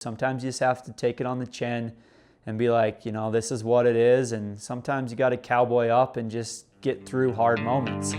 Sometimes you just have to take it on the chin and be like, you know, this is what it is. And sometimes you got to cowboy up and just get through hard moments.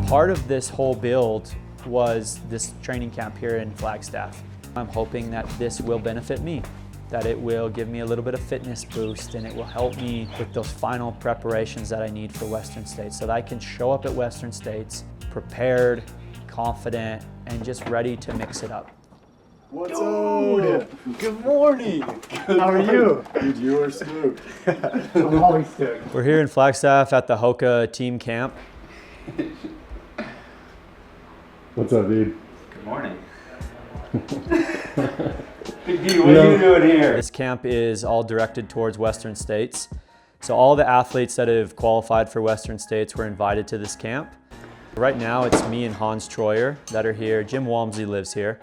Part of this whole build was this training camp here in Flagstaff. I'm hoping that this will benefit me, that it will give me a little bit of fitness boost, and it will help me with those final preparations that I need for Western States, so that I can show up at Western States prepared, confident, and just ready to mix it up. What's up? Good morning. How are you? Dude, you are stoked. I'm always stoked. We're here in Flagstaff at the Hoka team camp. What's up, dude? Good morning. Big D, what are you doing here? This camp is all directed towards Western States. So all the athletes that have qualified for Western States were invited to this camp. Right now it's me and Hans Troyer that are here. Jim Walmsley lives here.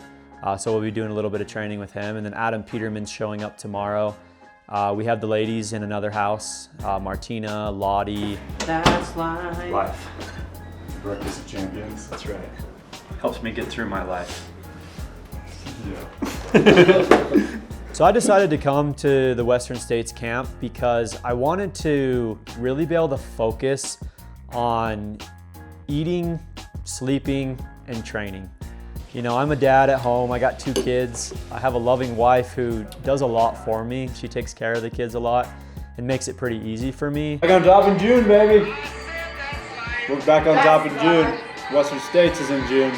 So we'll be doing a little bit of training with him. And then Adam Peterman's showing up tomorrow. We have the ladies in another house. Martina, Lottie. That's life. Breakfast of Champions. That's right. Helps me get through my life. Yeah. So I decided to come to the Western States camp because I wanted to really be able to focus on eating, sleeping, and training. You know, I'm a dad at home. I got 2 kids. I have a loving wife who does a lot for me. She takes care of the kids a lot and makes it pretty easy for me. Back on top in June, baby. We're back on top in June. Western States is in June.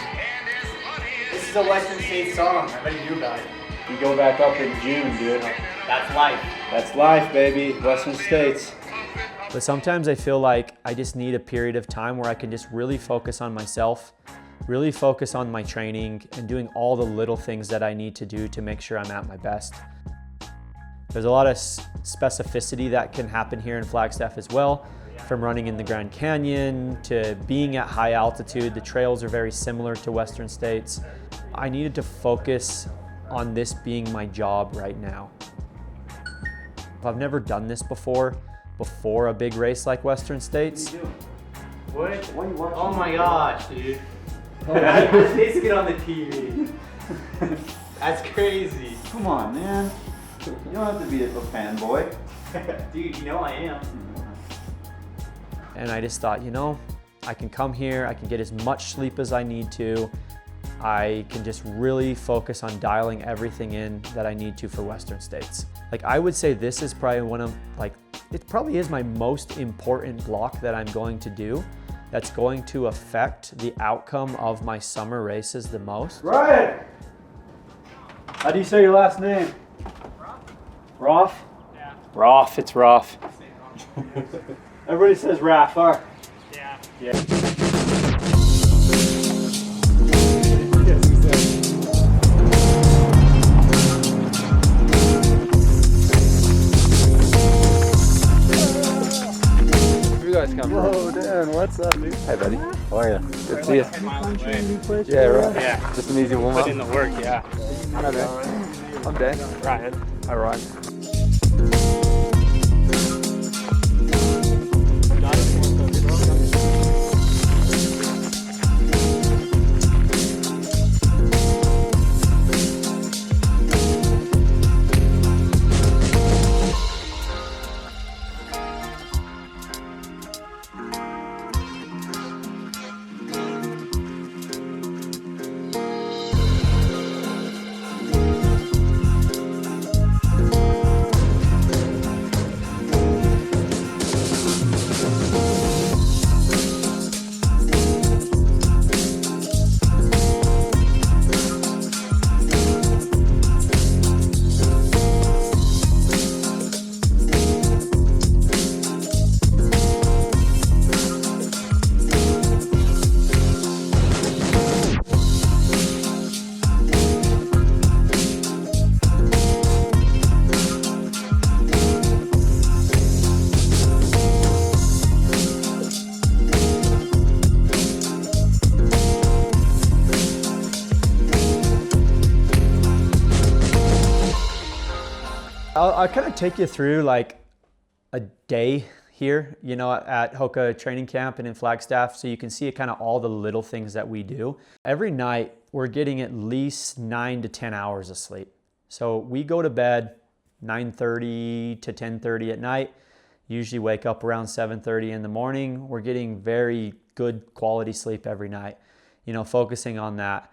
This is a Western States song. I bet you knew about it. You go back up in June, dude. That's life. That's life, baby. Western States. But sometimes I feel like I just need a period of time where I can just really focus on myself, really focus on my training and doing all the little things that I need to do to make sure I'm at my best. There's a lot of specificity that can happen here in Flagstaff as well, from running in the Grand Canyon to being at high altitude. The trails are very similar to Western States. I needed to focus on this being my job right now. I've never done this before a big race like Western States. What? What are you watching? Oh my gosh, dude. Let's get on the TV. That's crazy. Come on, man. You don't have to be a fanboy. Dude, you know I am. And I just thought, you know, I can come here, I can get as much sleep as I need to. I can just really focus on dialing everything in that I need to for Western States. Like, I would say this is probably it probably is my most important block that I'm going to do that's going to affect the outcome of my summer races the most. Ryan! How do you say your last name? Raff? Yeah. Raff, it's Raff. Everybody says Raff, all right. Yeah. Whoa, Dan, what's up, dude? Hey, buddy. How are you? Good to see you. Yeah, right. Yeah. Just an easy warm up. Put in the work, yeah. Hi, Dan. I'm Dan. Ryan. Hi, Ryan. I'll kind of take you through like a day here, you know, at Hoka training camp and in Flagstaff, so you can see kind of all the little things that we do. Every night we're getting at least 9 to 10 hours of sleep. So we go to bed 9:30 to 10:30 at night, usually wake up around 7:30 in the morning. We're getting very good quality sleep every night, you know, focusing on that.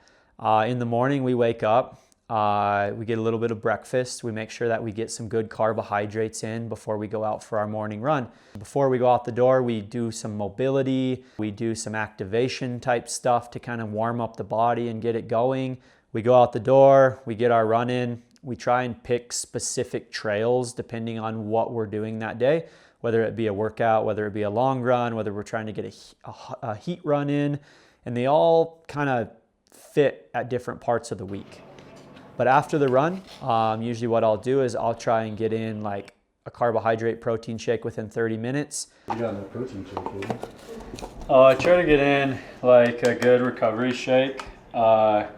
In the morning we wake up, we get a little bit of breakfast. We make sure that we get some good carbohydrates in before we go out for our morning run. Before we go out the door, we do some mobility. We do some activation type stuff to kind of warm up the body and get it going. We go out the door, we get our run in. We try and pick specific trails depending on what we're doing that day, whether it be a workout, whether it be a long run, whether we're trying to get a heat run in, and they all kind of fit at different parts of the week. But after the run, usually what I'll do is I'll try and get in like a carbohydrate protein shake within 30 minutes. You got no protein shake, dude. I try to get in like a good recovery shake at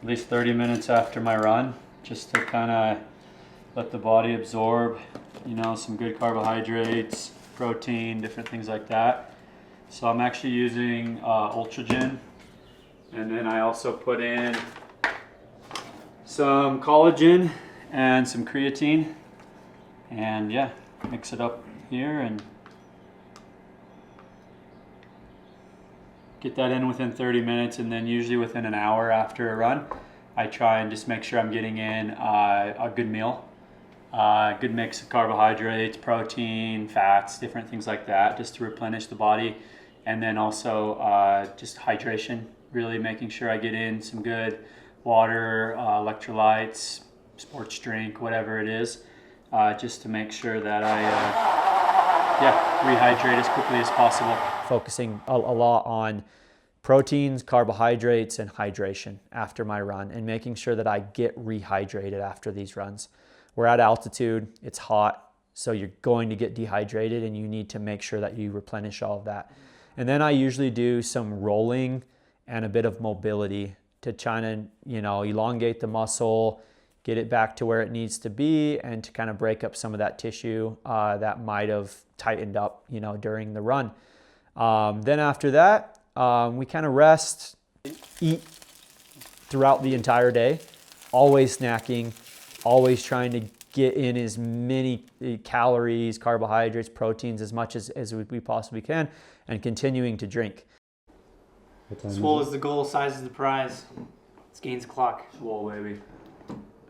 least 30 minutes after my run, just to kind of let the body absorb, you know, some good carbohydrates, protein, different things like that. So I'm actually using Ultragen, and then I also put in some collagen and some creatine, and yeah, mix it up here and get that in within 30 minutes. And then usually within an hour after a run, I try and just make sure I'm getting in a good meal, a good mix of carbohydrates, protein, fats, different things like that, just to replenish the body. And then also just hydration, really making sure I get in some good water, electrolytes, sports drink, whatever it is, just to make sure that I rehydrate as quickly as possible. Focusing a lot on proteins, carbohydrates, and hydration after my run, and making sure that I get rehydrated after these runs. We're at altitude, it's hot, so you're going to get dehydrated, and you need to make sure that you replenish all of that. And then I usually do some rolling and a bit of mobility to try to, you know, elongate the muscle, get it back to where it needs to be, and to kind of break up some of that tissue that might have tightened up, you know, during the run. Then after that, we kind of rest, eat throughout the entire day, always snacking, always trying to get in as many calories, carbohydrates, proteins, as much as we possibly can, and continuing to drink. Swole is the goal, size is the prize. It's gains clock. Swole, baby.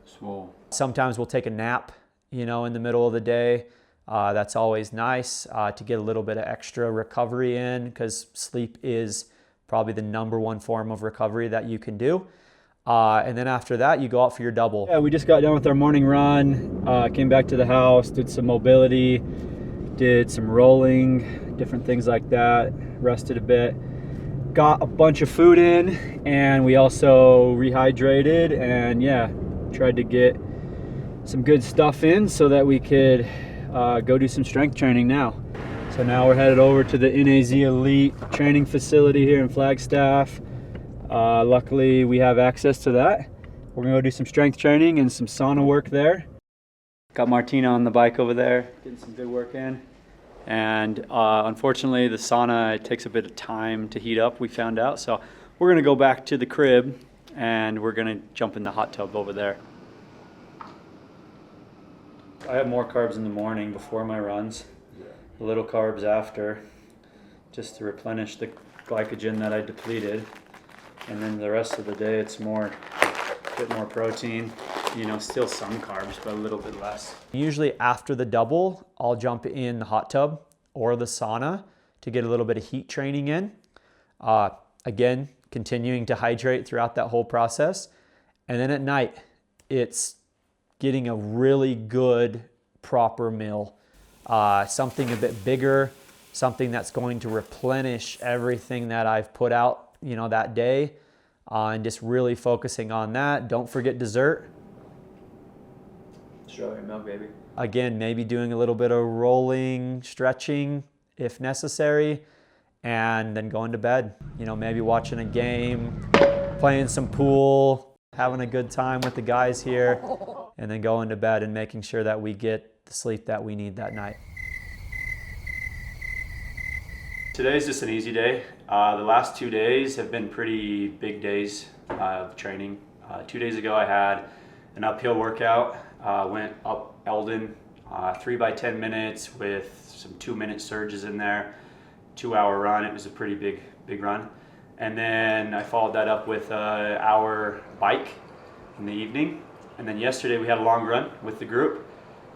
Swole. Sometimes we'll take a nap, you know, in the middle of the day. That's always nice to get a little bit of extra recovery in, because sleep is probably the #1 form of recovery that you can do. And then after that, you go out for your double. Yeah, we just got done with our morning run, came back to the house, did some mobility, did some rolling, different things like that, rested a bit. Got a bunch of food in, and we also rehydrated, and yeah, tried to get some good stuff in so that we could go do some strength training now. So now we're headed over to the NAZ Elite training facility here in Flagstaff. Luckily we have access to that. We're gonna go do some strength training and some sauna work there. Got Martina on the bike over there, getting some good work in. And unfortunately the sauna, it takes a bit of time to heat up, we found out. So we're gonna go back to the crib and we're gonna jump in the hot tub over there. I have more carbs in the morning before my runs, a little carbs after, just to replenish the glycogen that I depleted. And then the rest of the day it's a bit more protein, you know, still some carbs, but a little bit less. Usually after the double, I'll jump in the hot tub or the sauna to get a little bit of heat training in. Again, continuing to hydrate throughout that whole process. And then at night, it's getting a really good, proper meal. Something a bit bigger, something that's going to replenish everything that I've put out, you know, that day, and just really focusing on that. Don't forget dessert. Strawberry milk, baby. Again, maybe doing a little bit of rolling, stretching if necessary, and then going to bed. You know, maybe watching a game, playing some pool, having a good time with the guys here, and then going to bed and making sure that we get the sleep that we need that night. Today's just an easy day. The last 2 days have been pretty big days of training. 2 days ago I had an uphill workout, went up Eldon, 3 by 10 minutes with some 2-minute surges in there, 2-hour run. It was a pretty big run. And then I followed that up with an hour bike in the evening. And then yesterday we had a long run with the group,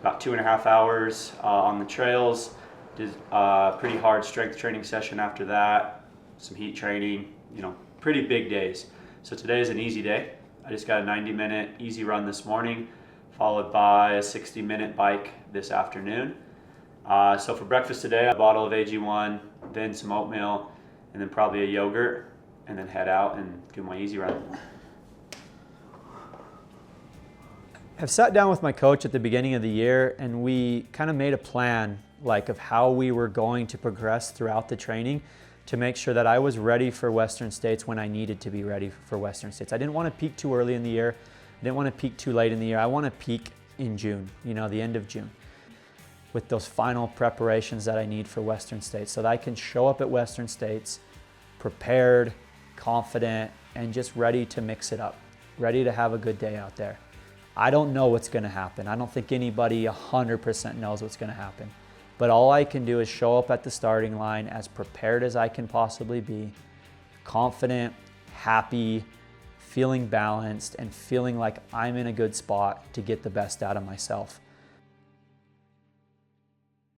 about 2.5 hours on the trails. Did a pretty hard strength training session after that, some heat training, pretty big days. So today is an easy day. I just got a 90-minute easy run this morning, followed by a 60-minute bike this afternoon. So for breakfast today, a bottle of AG1, then some oatmeal, and then probably a yogurt, and then head out and do my easy run. I've sat down with my coach at the beginning of the year, and we kind of made a plan of how we were going to progress throughout the training to make sure that I was ready for Western States when I needed to be ready for Western States. I didn't want to peak too early in the year. I didn't want to peak too late in the year. I want to peak in June, the end of June, with those final preparations that I need for Western States so that I can show up at Western States prepared, confident, and just ready to mix it up, ready to have a good day out there. I don't know what's going to happen. I don't think anybody 100% knows what's going to happen. But all I can do is show up at the starting line as prepared as I can possibly be, confident, happy, feeling balanced, and feeling like I'm in a good spot to get the best out of myself.